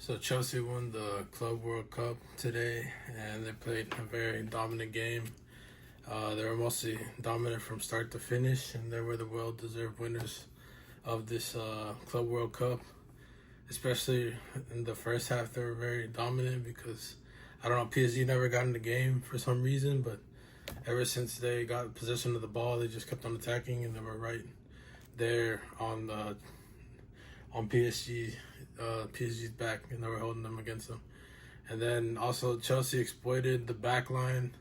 So Chelsea won the Club World Cup today, and they played a very dominant game. They were mostly dominant from start to finish, and they were the well-deserved winners of this Club World Cup. Especially in the first half, they were very dominant because, I don't know, PSG never got in the game for some reason, but ever since they got possession of the ball, they just kept on attacking, and they were right there on PSG's back, and they were holding them against them. And then also Chelsea exploited the back line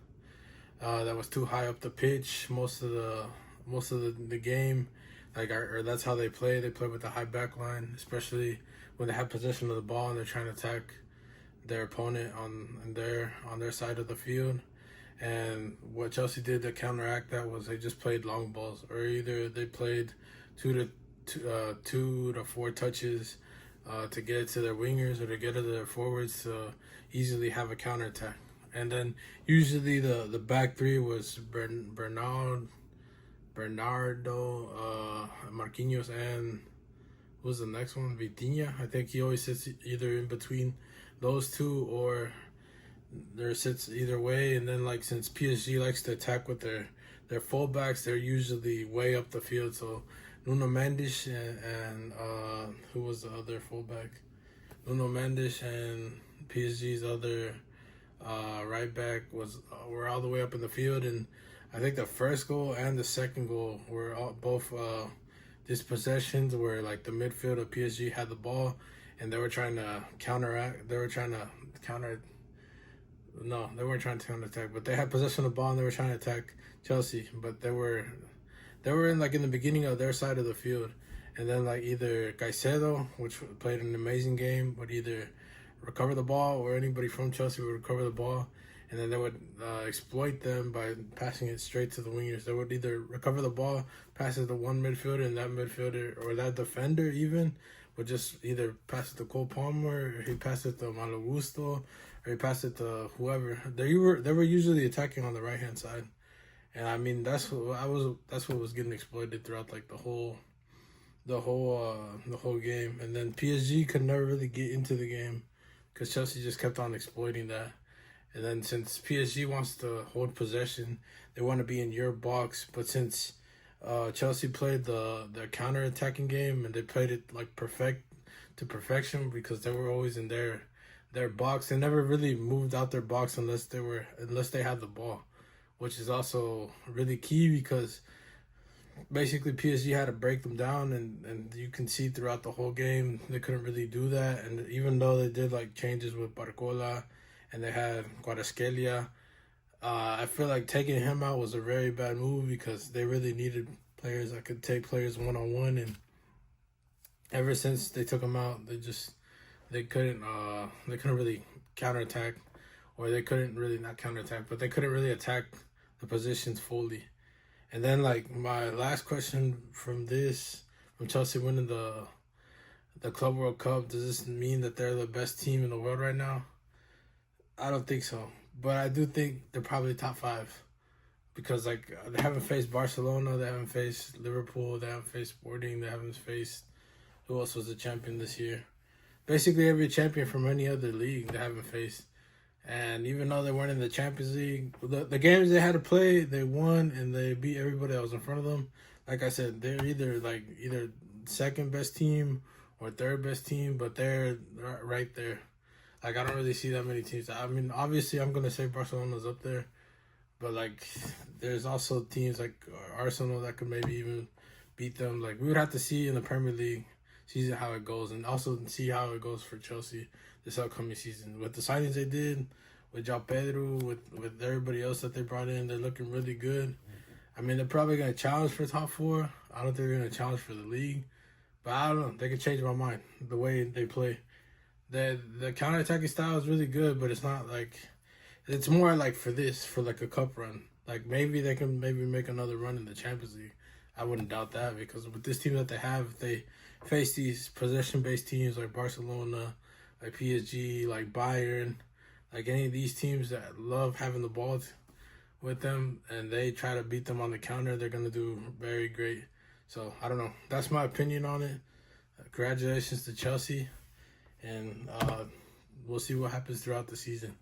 that was too high up the pitch most of the game. Or that's how they play. They play with the high back line, especially when they have possession of the ball and they're trying to attack their opponent on their side of the field. And what Chelsea did to counteract that was they just played long balls, or either they played two to four touches to get it to their wingers or to get it to their forwards to easily have a counterattack. And then usually the back three was Bernardo, Marquinhos, and what was the next one? Vitinha. I think he always sits either in between those two or there sits either way. And then since PSG likes to attack with their fullbacks, they're usually way up the field. So Nuno Mendes and who was the other fullback? Nuno Mendes and PSG's other right back were all the way up in the field, and I think the first goal and the second goal were both dispossessions where the midfield of PSG had the ball and they were trying to counteract. They weren't trying to counterattack, but they had possession of the ball and they were trying to attack Chelsea, but they were in in the beginning of their side of the field, and then either Caicedo, which played an amazing game, would either recover the ball, or anybody from Chelsea would recover the ball, and then they would exploit them by passing it straight to the wingers. They would either recover the ball, pass it to one midfielder, and that midfielder or that defender even would just either pass it to Cole Palmer, or he passed it to Malo Gusto, or he passed it to whoever. They were usually attacking on the right hand side. And I mean that's what was getting exploited throughout the whole game. And then PSG could never really get into the game because Chelsea just kept on exploiting that. And then since PSG wants to hold possession, they want to be in your box. But since Chelsea played their counter-attacking game and they played it to perfection because they were always in their box, they never really moved out their box unless they had the ball, which is also really key because basically PSG had to break them down, and you can see throughout the whole game they couldn't really do that. And even though they did changes with Barcola and they had Kvaratskhelia, I feel like taking him out was a very bad move because they really needed players that could take players one-on-one, and ever since they took him out, they couldn't really counterattack, or they couldn't really not counterattack, but they couldn't really attack the positions fully. And then my last question from Chelsea winning the Club World Cup, does this mean that they're the best team in the world right now? I don't think so, but I do think they're probably top 5 because they haven't faced Barcelona, they haven't faced Liverpool, they haven't faced Sporting, they haven't faced who else was the champion this year. Basically every champion from any other league they haven't faced. And even though they weren't in the Champions League, the games they had to play, they won and they beat everybody that was in front of them. Like I said, they're either second best team or third best team, but they're right there. I don't really see that many teams. I mean, obviously, I'm gonna say Barcelona's up there, but there's also teams like Arsenal that could maybe even beat them. We would have to see in the Premier League season how it goes, and also see how it goes for Chelsea this upcoming season. With the signings they did, with João Pedro, with everybody else that they brought in, they're looking really good. I mean, they're probably going to challenge for top 4. I don't think they're going to challenge for the league, but I don't know. They could change my mind, the way they play. The counter-attacking style is really good, but it's not it's more for a cup run. Maybe they can make another run in the Champions League. I wouldn't doubt that because with this team that they have, if they face these possession-based teams like Barcelona, like PSG, like Bayern, any of these teams that love having the ball with them and they try to beat them on the counter, they're going to do very great. So, I don't know. That's my opinion on it. Congratulations to Chelsea. And we'll see what happens throughout the season.